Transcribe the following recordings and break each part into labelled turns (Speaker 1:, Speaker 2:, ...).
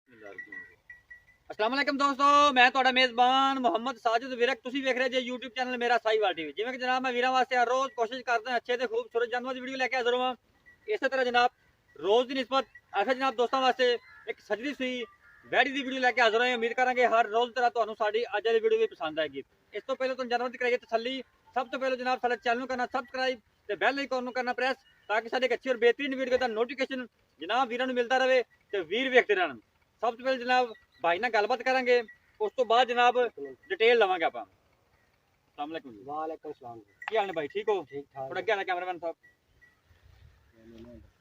Speaker 1: अस्सलाम वालेकुम दोस्तों, मैं ਤੁਹਾਡਾ ਮੇਜ਼ਬਾਨ ਮੁਹੰਮਦ ਸਾजिद ਵਿਰਕ। ਤੁਸੀਂ ਵੇਖ ਰਹੇ ਜੇ YouTube ਚੈਨਲ ਮੇਰਾ ਸਾਈਵਾਲ ਟੀਵੀ। ਜਿਵੇਂ ਕਿ ਜਨਾਬ ਮੈਂ ਵੀਰਾਂ ਵਾਸਤੇ ਹਰ ਰੋਜ਼ ਕੋਸ਼ਿਸ਼ ਕਰਦਾ ਹਾਂ ਅੱਛੇ ਤੇ ਖੂਬਸੂਰਤ ਜਾਨਵਰ ਦੀ ਵੀਡੀਓ ਲੈ ਕੇ ਹਾਜ਼ਰ ਹਾਂ। ਇਸੇ ਤਰ੍ਹਾਂ ਜਨਾਬ ਰੋਜ਼ ਦੀ ਨਿਸਬਤ ਐਸੇ ਜਨਾਬ ਦੋਸਤਾਂ ਵਾਸਤੇ ਇੱਕ ਸਜਦੀ ਸੂਈ ਵੈੜੀ ਦੀ ਵੀਡੀਓ ਲੈ ਕੇ ਹਾਜ਼ਰ ਹਾਂ। ਉਮੀਦ ਕਰਾਂਗੇ ਹਰ ਰੋਜ਼ ਤਰ੍ਹਾਂ ਤੁਹਾਨੂੰ ਸਾਡੀ ਅੱਜ ਦੀ ਵੀਡੀਓ ਵੀ ਪਸੰਦ ਆਏਗੀ। ਇਸ ਤੋਂ ਪਹਿਲਾਂ ਤੁਹਾਨੂੰ ਜਾਨਵਰ ਦੀ ਕਰਾਈਏ ਤਸੱਲੀ। ਸਭ ਤੋਂ ਪਹਿਲਾਂ ਜਨਾਬ ਸਾਡੇ ਚੈਨਲ ਨੂੰ ਕਰਨਾ ਸਬਸਕ੍ਰਾਈਬ ਤੇ ਬੈਲ ਆਈਕਨ ਨੂੰ ਕਰਨਾ ਪ੍ਰੈਸ, ਤਾਂ ਕਿ ਸਾਡੇ ਅੱਛੀ ਔਰ ਬਿਹਤਰੀਨ ਵੀਡੀਓ ਦਾ ਨੋਟੀਫਿਕੇਸ਼ਨ ਜਨਾਬ ਵੀਰਾਂ ਨੂੰ ਮਿਲਦਾ ਰਹੇ ਤੇ ਵੀਰ ਵੇਖਦੇ ਰਹਿਣ। ਸਭ ਤੋਂ ਪਹਿਲਾਂ ਜਨਾਬ भाई ना गलबात करेंगे, उस तो बाद जनाब डिटेल लवांगे आप। अस्सलाम वालेकुम जी।
Speaker 2: वालेकुम सलाम जी।
Speaker 1: की हाल ने भाई, ठीक हो?
Speaker 2: ठीक ठाक।
Speaker 1: थोड़ा क्या कैमरामैन साहब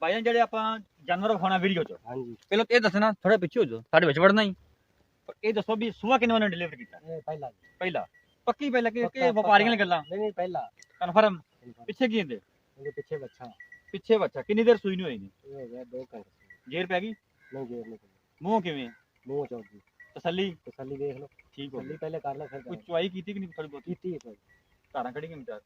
Speaker 1: भाई जान जेडे ਆਪਾਂ ਜਾਨਵਰ ਵਿਖਾਉਣਾ ਵੀਡੀਓ ਚ,
Speaker 2: ਹਾਂਜੀ
Speaker 1: ਪਹਿਲਾਂ ਇਹ ਦੱਸਣਾ ਥੋੜਾ ਪਿੱਛੇ ਹੋ ਜਾਓ, ਸਾਡੇ ਵਿੱਚ ਵੜਨਾ ਹੀ। ਇਹ ਦੱਸੋ ਵੀ ਸੁਬਾ ਕਿੰਨੇ ਵਜੇ ਡਿਲੀਵਰ ਕੀਤਾ?
Speaker 2: ਇਹ ਪਹਿਲਾ ਜੀ।
Speaker 1: ਪਹਿਲਾ ਪੱਕੀ ਪਹਿਲਾ ਕਿ
Speaker 2: ਪੱਕਾ,
Speaker 1: ਵਪਾਰੀਆਂ ਨੇ ਗੱਲਾਂ
Speaker 2: ਨਹੀਂ ਪਹਿਲਾ
Speaker 1: ਕਨਫਰਮ? ਪਿੱਛੇ ਕੀ ਹੁੰਦੇ?
Speaker 2: ਇਹਦੇ ਪਿੱਛੇ ਬੱਚਾ
Speaker 1: ਪਿੱਛੇ ਬੱਚਾ ਕਿੰਨੀ ਦੇਰ ਸੂਈ ਨਹੀਂ ਹੋਈ? ਨਹੀਂ
Speaker 2: ਇਹ ਹੋ ਗਿਆ 2 ਘੰਟੇ।
Speaker 1: ਜੇਰ ਪੈ ਗਈ?
Speaker 2: ਨਹੀਂ ਜੇਰ ਨਹੀਂ ਪਈ।
Speaker 1: ਮੂੰਹ ਕਿਵੇਂ?
Speaker 2: ਮੂੰਹ ਚੌਕੀ
Speaker 1: ਤਸੱਲੀ
Speaker 2: ਤਸੱਲੀ ਦੇਖ ਲਓ।
Speaker 1: ਠੀਕ ਹੋ
Speaker 2: ਤਸੱਲੀ
Speaker 1: ਗਈ?
Speaker 2: ਪਹਿਲੇ ਕਰ ਲੈ ਫਿਰ
Speaker 1: ਕੋਈ ਚੁਆਈ ਕੀਤੀ ਕਿ ਨਹੀਂ ਥੋੜੀ ਬਹੁਤੀ?
Speaker 2: ਕੀਤੀ ਹੈ ਭਾਈ।
Speaker 1: ਧਾਰਾਂ ਕੱਢੀ ਕਿੰਨੀ ਚਾਰ?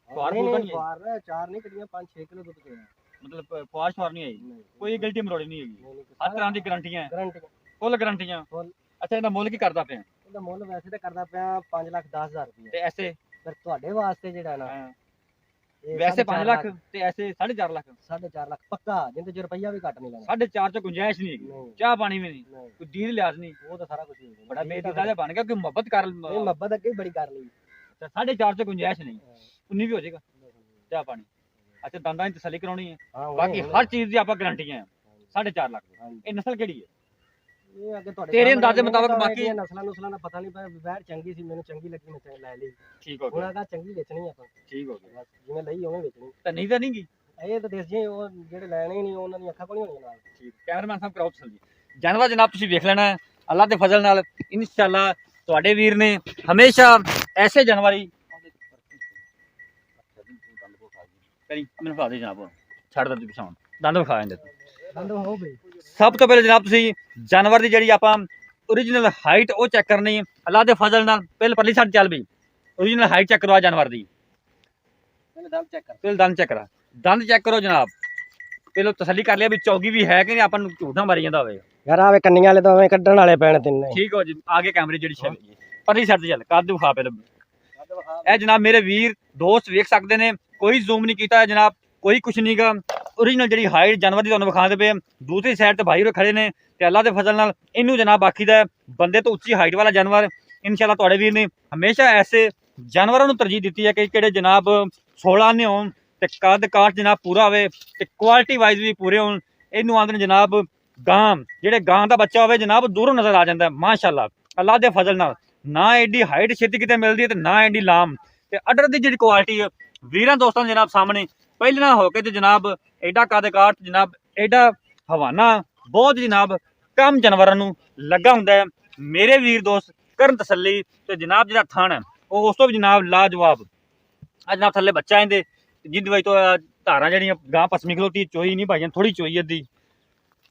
Speaker 2: ਫਾਰ
Speaker 1: ਫੂਰ ਤਾਂ ਨਹੀਂ
Speaker 2: ਫਾਰ 4 ਨਹੀਂ ਕੱਢੀਆਂ, 5-6 ਕਿਲੋ ਦੁੱਧ ਚੋਇਆ।
Speaker 1: ਮਤਲਬ ਫੁਆਸ਼ ਫਾਰ ਨਹੀਂ ਆਈ? ਕੋਈ ਗਲਤੀ ਮਰੋੜੀ ਨਹੀਂ ਹੈਗੀ? ਹਰ ਤਰ੍ਹਾਂ ਦੀ ਗਰੰਟੀਆਂ ਹੈ?
Speaker 2: ਗਾਰੰਟੀ
Speaker 1: ਫੁੱਲ ਗਰੰਟੀਆਂ।
Speaker 2: ਫੁੱਲ।
Speaker 1: ਅੱਛਾ, ਇਹਦਾ ਮੁੱਲ ਕੀ ਕਰਦਾ ਪਿਆ?
Speaker 2: ਇਹਦਾ ਮੁੱਲ ਵੈਸੇ ਤਾਂ ਕਰਦਾ ਪਿਆ 5,10,000 ਰੁਪਏ,
Speaker 1: ਤੇ ਐਸੇ
Speaker 2: ਪਰ ਤੁਹਾਡੇ ਵਾਸਤੇ ਜਿਹੜਾ ਨਾ ਇਹ
Speaker 1: ਵੈਸੇ 5 ਲੱਖ
Speaker 2: 4.5
Speaker 1: ਤੇ ਐਸੇ 4.5 ਲੱਖ।
Speaker 2: 4.5 ਲੱਖ ਪੱਕਾ, ਜਿੰਦੇ ਚ ਰੁਪਈਆ ਵੀ ਘੱਟ ਨਹੀਂ ਲੈਣਾ।
Speaker 1: 4.5 ਚ ਗੁੰਜਾਇਸ਼ ਨਹੀਂ ਹੈਗੀ?
Speaker 2: ਨਹੀਂ
Speaker 1: ਚਾਹ ਪਾਣੀ ਵੀ ਨਹੀਂ?
Speaker 2: ਨਹੀਂ,
Speaker 1: ਕੋਈ ਦੀਦ ਲਿਆਜ਼ ਨਹੀਂ?
Speaker 2: ਉਹ ਤਾਂ ਸਾਰਾ ਕੁਝ ਹੀ
Speaker 1: ਬੜਾ ਬੇਦੀਦਾ ਜਿਹਾ ਬਣ ਗਿਆ ਕਿ ਮੁਹੱਬਤ ਕਰ।
Speaker 2: ਇਹ ਮੁਹੱਬਤ ਅੱਗੇ ਬੜੀ ਕਰ ਲਈ।
Speaker 1: ਅੱਛਾ, 4.5 ਚ ਗੁੰਜਾਇਸ਼ ਨਹੀਂ, 19 ਵੀ ਹੋ ਜਾਏਗਾ ਚਾਹ ਪਾਣੀ। ਅੱਛਾ, ਦੰਦਾਂ ਦੀ ਤਸੱਲੀ ਕਰਾਉਣੀ ਹੈ,
Speaker 2: ਹਾਂ
Speaker 1: ਬਾਕੀ ਹਰ ਚੀਜ਼ ਦੀ ਆਪਾਂ ਗਰੰਟੀਆਂ ਹੈ। 4.5 ਲੱਖ ਦੀ। ਇਹ ਨਸਲ ਕਿਹੜੀ ਹੈ?
Speaker 2: ਇਹ ਅੱਗੇ ਤੁਹਾਡੇ
Speaker 1: ਤੇਰੇ
Speaker 2: ਸਾਹਮਣੇ
Speaker 1: ਅੰਦਾਜ਼ੇ
Speaker 2: ਮੈਨੂੰ
Speaker 1: ਮੁਤਾਬਕ
Speaker 2: ਤਾਂ
Speaker 1: ਬਾਕੀ
Speaker 2: ਇਹਦੀਆਂ ਨਸਲਾਂ ਦਾ ਪਤਾ ਨਹੀਂ, ਪਰ ਵੈੜ ਚੰਗੀ ਸੀ, ਮੈਨੂੰ ਚੰਗੀ ਲੱਗੀ, ਮੈਂ ਲੈ ਲਈ।
Speaker 1: ਠੀਕ ਹੋ
Speaker 2: ਹੁਣ
Speaker 1: ਗਿਆ?
Speaker 2: ਅਗਾ ਚੰਗੀ ਵੇਚਣੀ ਆਪਾਂ,
Speaker 1: ਠੀਕ ਹੋ ਗਿਆ।
Speaker 2: ਬਸ ਜਿਵੇਂ ਲਈ ਉਵੇਂ ਵੇਚਣੀ।
Speaker 1: ਤਾਂ ਨਹੀਂ ਤਾਂ ਨਹੀਂ ਗੀ?
Speaker 2: ਇਹ ਤਾਂ ਦੇਸੀ ਉਹ ਜਿਹੜੇ ਲੈਣੇ ਹੀ ਨਹੀਂ, ਉਹਨਾਂ ਦੀਆਂ ਅੱਖਾਂ ਕੋਲ ਨਹੀਂ ਹੋਣੀਆਂ ਨਾਲ।
Speaker 1: ਠੀਕ। ਕੈਮਰਾਮੈਨ ਸਾਹਿਬ ਕਰਾਓ ਤਸੱਲੀ। ਜਾਨਵਰ ਜਨਾਬ ਤੁਸੀਂ ਵੇਖ ਲੈਣਾ ਹੈ, ਅੱਲਾ ਦੇ ਫਜ਼ਲ ਨਾਲ ਇਨਸ਼ਾਅੱਲਾ ਤੁਹਾਡੇ ਵੀਰ ਨੇ ਹਮੇਸ਼ਾ ਐਸੇ ਜਾਨਵਰ ਹੀ ਕਰੀ ਮੈਨੂੰ ਵਿਖਾ ਦੇ ਜਨਾਬ। ਛੱਡ ਦੇ ਪਿਛਾਉਣ, ਦੰਦ ਵਿਖਾ ਜਾਂਦੇ।
Speaker 2: ਦੰਦ ਹੋ ਬਈ।
Speaker 1: ਸਭ ਤੋਂ ਪਹਿਲੇ ਜਨਾਬ ਤੁਸੀਂ ਜਾਨਵਰ ਦੀ ਜਿਹੜੀ ਆਪਾਂ ਓਰੀਜਨਲ ਹਾਈਟ ਉਹ ਚੈੱਕ ਕਰਨੀ ਹੈ ਅੱਲਾ ਦੇ ਫਜ਼ਲ ਨਾਲ। ਪਹਿਲੇ ਪਰਲੀ ਸਾਈਡ ਚੱਲ ਬਈ, ਓਰੀਜਨਲ ਹਾਈਟ ਚੈੱਕ ਕਰਵਾ ਜਾਨਵਰ ਦੀ।
Speaker 2: ਪਹਿਲੇ ਦੰਦ ਚੈੱਕ ਕਰ।
Speaker 1: ਪਹਿਲੇ ਦੰਦ ਚੈੱਕ ਕਰਾ, ਦੰਦ ਚੈੱਕ ਕਰੋ ਜਨਾਬ। ਪਹਿਲਾਂ ਤਸੱਲੀ ਕਰ ਲਿਆ ਵੀ ਚੌਗੀ ਵੀ ਹੈ ਕਿ ਨਹੀਂ, ਆਪਾਂ ਨੂੰ ਝੂਠਾ ਮਾਰੀ ਜਾਂਦਾ ਹੋਵੇ।
Speaker 2: ਯਾਰ ਆਵੇ ਕੰਨੀਆਂ ਵਾਲੇ ਤਾਂ ਐਵੇਂ ਕੱਢਣ ਵਾਲੇ ਪੈਣ ਤਿੰਨੇ।
Speaker 1: ਠੀਕ ਹੋ ਜੀ, ਆਗੇ ਕੈਮਰੇ ਜਿਹੜੀ ਛੇ ਪਰਲੀ ਸਾਈਡ ਤੇ ਚੱਲ, ਕੱਦ ਵਿਖਾ ਪਹਿਲੇ। ਇਹ ਜਨਾਬ ਮੇਰੇ ਵੀਰ ਦੋਸਤ ਵੇਖ ਸਕਦੇ ਨੇ, ਕੋਈ ਜ਼ੂਮ ਨਹੀਂ ਕੀਤਾ ਜਨਾਬ, ਕੋਈ ਕੁਛ ਨਹੀਂ ਗਾ। ਓਰੀਜਨਲ ਜਿਹੜੀ ਹਾਈਟ ਜਾਨਵਰ ਦੀ ਤੁਹਾਨੂੰ ਵਿਖਾਉਂਦੇ ਪਏ। ਦੂਸਰੀ ਸਾਈਡ ਤੇ ਭਾਈ ਉਹ ਖੜੇ ਨੇ ਤੇ ਅੱਲਾ ਦੇ ਫਜ਼ਲ ਨਾਲ ਇਹਨੂੰ ਜਨਾਬ ਆਖੀਦਾ ਬੰਦੇ ਤੋਂ ਉੱਚੀ ਹਾਈਟ ਵਾਲਾ ਜਾਨਵਰ। ਇਨਸ਼ਾਅੱਲਾ ਤੁਹਾਡੇ ਵੀਰ ਨੇ ਹਮੇਸ਼ਾ ਐਸੇ ਜਾਨਵਰਾਂ ਨੂੰ ਤਰਜੀਹ ਦਿੱਤੀ ਹੈ ਕਿ ਕਿਹੜੇ ਜਨਾਬ 16 ਆਨੇ ਹੋਣ ਤੇ ਕੱਦ ਕਾਠ ਜਨਾਬ ਪੂਰਾ ਹੋਵੇ ਤੇ ਕੁਆਲਿਟੀ ਵਾਈਜ਼ ਵੀ ਪੂਰੇ ਹੋਣ। ਇਹਨੂੰ ਆਂਦੇ ਨੇ ਜਨਾਬ ਗਾਂ। ਜਿਹੜੇ ਗਾਂ ਦਾ ਬੱਚਾ ਹੋਵੇ ਜਨਾਬ ਦੂਰੋਂ ਨਜ਼ਰ ਆ ਜਾਂਦਾ ਮਾਸ਼ਾਅੱਲਾ ਅੱਲਾ ਦੇ ਫਜ਼ਲ ਨਾਲ। ਨਾ ਐਡੀ ਹਾਈਟ ਛੇਤੀ ਕਿਤੇ ਮਿਲਦੀ ਹੈ ਤੇ ਨਾ ਐਡੀ ਲਾਮ। ਤੇ ਆਰਡਰ ਦੀ ਜਿਹੜੀ ਕੁਆਲਿਟੀ ਹੈ ਵੀਰਾਂ ਦੋਸਤਾਂ ਦੇ ਜਨਾਬ ਸਾਹਮਣੇ ਪਹਿਲੇ ਨਾ ਹੋ ਕੇ ਤੇ ਜਨਾਬ ਐਡਾ ਕੱਦ ਕਾਠ ਜਨਾਬ ਐਡਾ ਹਵਾਨਾ ਬਹੁਤ ਜਨਾਬ ਕਮ ਜਾਨਵਰਾਂ ਨੂੰ ਲੱਗਾ ਹੁੰਦਾ ਹੈ। ਮੇਰੇ ਵੀਰ ਦੋਸਤ ਕਰਨ ਤਸੱਲੀ ਤੇ ਜਨਾਬ ਜਿਹੜਾ ਥਣ ਹੈ ਉਹ ਉਸ ਤੋਂ ਵੀ ਜਨਾਬ ਲਾਜਵਾਬ। ਆ ਜਨਾਬ ਥੱਲੇ ਬੱਚਾ ਇਹਦੇ ਜਿੰਦ ਵਜ ਤੋਂ ਧਾਰਾਂ ਜਿਹੜੀਆਂ ਗਾਂ ਪਸਮੀ ਖਲੋਤੀ ਚੋਈ ਨਹੀਂ ਭਾਈਆਂ, ਥੋੜੀ ਚੋਈ ਅੱਧੀ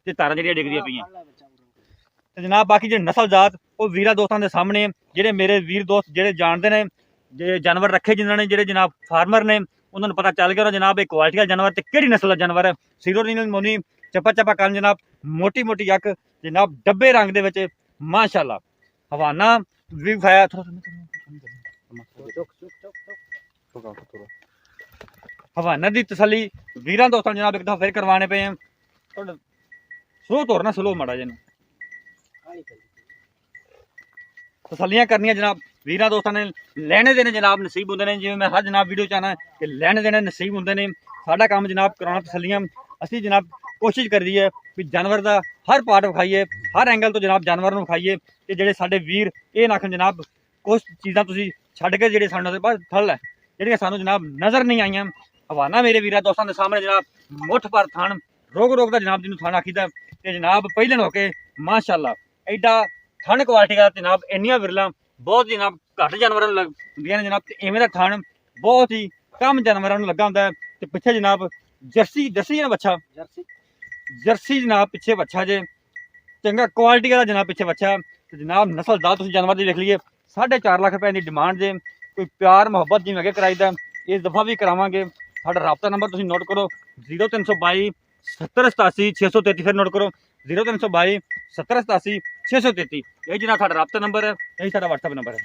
Speaker 1: ਤੇ ਧਾਰਾਂ ਜਿਹੜੀਆਂ ਡਿੱਗਦੀਆਂ ਪਈਆਂ। ਤੇ ਜਨਾਬ ਬਾਕੀ ਜਿਹੜੀ ਨਸਲ ਜਾਤ ਉਹ ਵੀਰਾਂ ਦੋਸਤਾਂ ਦੇ ਸਾਹਮਣੇ। ਜਿਹੜੇ ਮੇਰੇ ਵੀਰ ਦੋਸਤ ਜਿਹੜੇ ਜਾਣਦੇ ਨੇ, ਜੇ ਜਾਨਵਰ ਰੱਖੇ ਜਿਨ੍ਹਾਂ ਨੇ, ਜਿਹੜੇ ਜਨਾਬ ਫਾਰਮਰ ਨੇ, ਉਹਨਾਂ ਨੂੰ ਪਤਾ ਚੱਲ ਗਿਆ ਜਨਾਬ ਇਹ ਕੁਆਲਿਟੀ ਦਾ ਜਾਨਵਰ ਤੇ ਕਿਹੜੀ ਨਸਲ ਦਾ ਜਾਨਵਰ ਹੈ। ਸੀਰੋ ਰੀਨਲ ਮੋਨੀ ਚੱਪਾ ਚੱਪਾ ਕਰਨ ਜਨਾਬ, ਮੋਟੀ ਮੋਟੀ ਅੱਖ ਜਨਾਬ, ਡੱਬੇ ਰੰਗ ਦੇ ਵਿੱਚ ਮਾਸ਼ਾਅੱਲਾ ਹਵਾਨਾ ਵੀ ਵਿਖਾਇਆ। ਹਵਾਨਾ ਦੀ ਤਸੱਲੀ ਵੀਰਾਂ ਦੋਸਤਾਂ ਜਨਾਬ ਇੱਕ ਦਫਾ ਫਿਰ ਕਰਵਾਣੇ ਪਏ ਆ। ਸਲੋ ਤੋਰਨਾ, ਸਲੋ ਮਾੜਾ ਜਿਹਨੂੰ ਤਸੱਲੀਆਂ ਕਰਨੀਆਂ ਜਨਾਬ ਵੀਰਾਂ ਦੋਸਤਾਂ ਨੇ। ਲੈਣੇ ਦੇਣੇ ਜਨਾਬ ਨਸੀਬ ਹੁੰਦੇ ਨੇ, ਜਿਵੇਂ ਮੈਂ ਹਰ ਜਨਾਬ ਵੀਡੀਓ ਚਾਹਨਾ ਕਿ ਲੈਣੇ ਦੇਣੇ ਨਸੀਬ ਹੁੰਦੇ ਨੇ। ਸਾਡਾ ਕੰਮ ਜਨਾਬ ਕਰਾਉਣਾ ਤਸੱਲੀਆਂ। ਅਸੀਂ ਜਨਾਬ ਕੋਸ਼ਿਸ਼ ਕਰੀਦੀ ਹੈ ਵੀ ਜਾਨਵਰ ਦਾ ਹਰ ਪਾਰਟ ਵਿਖਾਈਏ, ਹਰ ਐਂਗਲ ਤੋਂ ਜਨਾਬ ਜਾਨਵਰ ਨੂੰ ਵਿਖਾਈਏ ਤੇ ਜਿਹੜੇ ਸਾਡੇ ਵੀਰ ਇਹ ਨਾ ਆਖਣ ਜਨਾਬ ਕੁਛ ਚੀਜ਼ਾਂ ਤੁਸੀਂ ਛੱਡ ਕੇ ਜਿਹੜੇ ਸਾਨੂੰ ਬਸ ਥਲ ਹੈ ਜਿਹੜੀਆਂ ਸਾਨੂੰ ਜਨਾਬ ਨਜ਼ਰ ਨਹੀਂ ਆਈਆਂ। ਹਵਾਨਾ ਮੇਰੇ ਵੀਰਾਂ ਦੋਸਤਾਂ ਦੇ ਸਾਹਮਣੇ ਜਨਾਬ ਮੁੱਠ ਪਰ ਥਣ ਰੋਗ ਰੋਗ ਦਾ ਜਨਾਬ ਜਿਹਨੂੰ ਥਣ ਆਖੀਦਾ ਤੇ ਜਨਾਬ ਪਹਿਲੇ ਹੋ ਕੇ ਮਾਸ਼ਾਅੱਲਾ ਐਡਾ ਥਣ ਕੁਆਲਿਟੀ ਦਾ ਜਨਾਬ ਇੰਨੀਆਂ ਵਿਰਲਾਂ ਬਹੁਤ ਜਨਾਬ ਘੱਟ ਜਾਨਵਰਾਂ ਨੂੰ ਹੁੰਦੀਆਂ ਨੇ ਜਨਾਬ। ਤੇ ਇਵੇਂ ਦਾ ਥਣ ਬਹੁਤ ਹੀ ਕਮ ਜਾਨਵਰਾਂ ਨੂੰ ਲੱਗਾ ਹੁੰਦਾ। ਤੇ ਪਿੱਛੇ ਜਨਾਬ ਜਰਸੀ ਨਾ ਬੱਚਾ, ਜਰਸੀ ਜਨਾਬ ਪਿੱਛੇ ਬੱਚਾ ਜੇ ਚੰਗਾ ਕੁਆਲਿਟੀ ਦਾ ਜਨਾਬ ਪਿੱਛੇ ਬੱਚਾ। ਤੇ ਜਨਾਬ ਨਸਲ ਦਾ ਤੁਸੀਂ ਜਾਨਵਰ ਦੀ ਵੇਖ ਲਈਏ 4.5 ਲੱਖ ਰੁਪਏ ਦੀ ਡਿਮਾਂਡ ਜੇ। ਕੋਈ ਪਿਆਰ ਮੁਹੱਬਤ ਜਿਵੇਂ ਅੱਗੇ ਕਰਾਈਦਾ ਇਸ ਦਫਾ ਵੀ ਕਰਾਵਾਂਗੇ। ਸਾਡਾ ਰਾਬਤਾ ਨੰਬਰ ਤੁਸੀਂ ਨੋਟ ਕਰੋ 0322 7087 633 ਫਿਰ ਨੋਟ ਕਰੋ 0322 7087 633 ਇਹ ਜਨਾਬ ਸਾਡਾ ਰਾਬਤਾ ਨੰਬਰ ਹੈ, ਇਹੀ ਸਾਡਾ WhatsApp ਨੰਬਰ ਹੈ।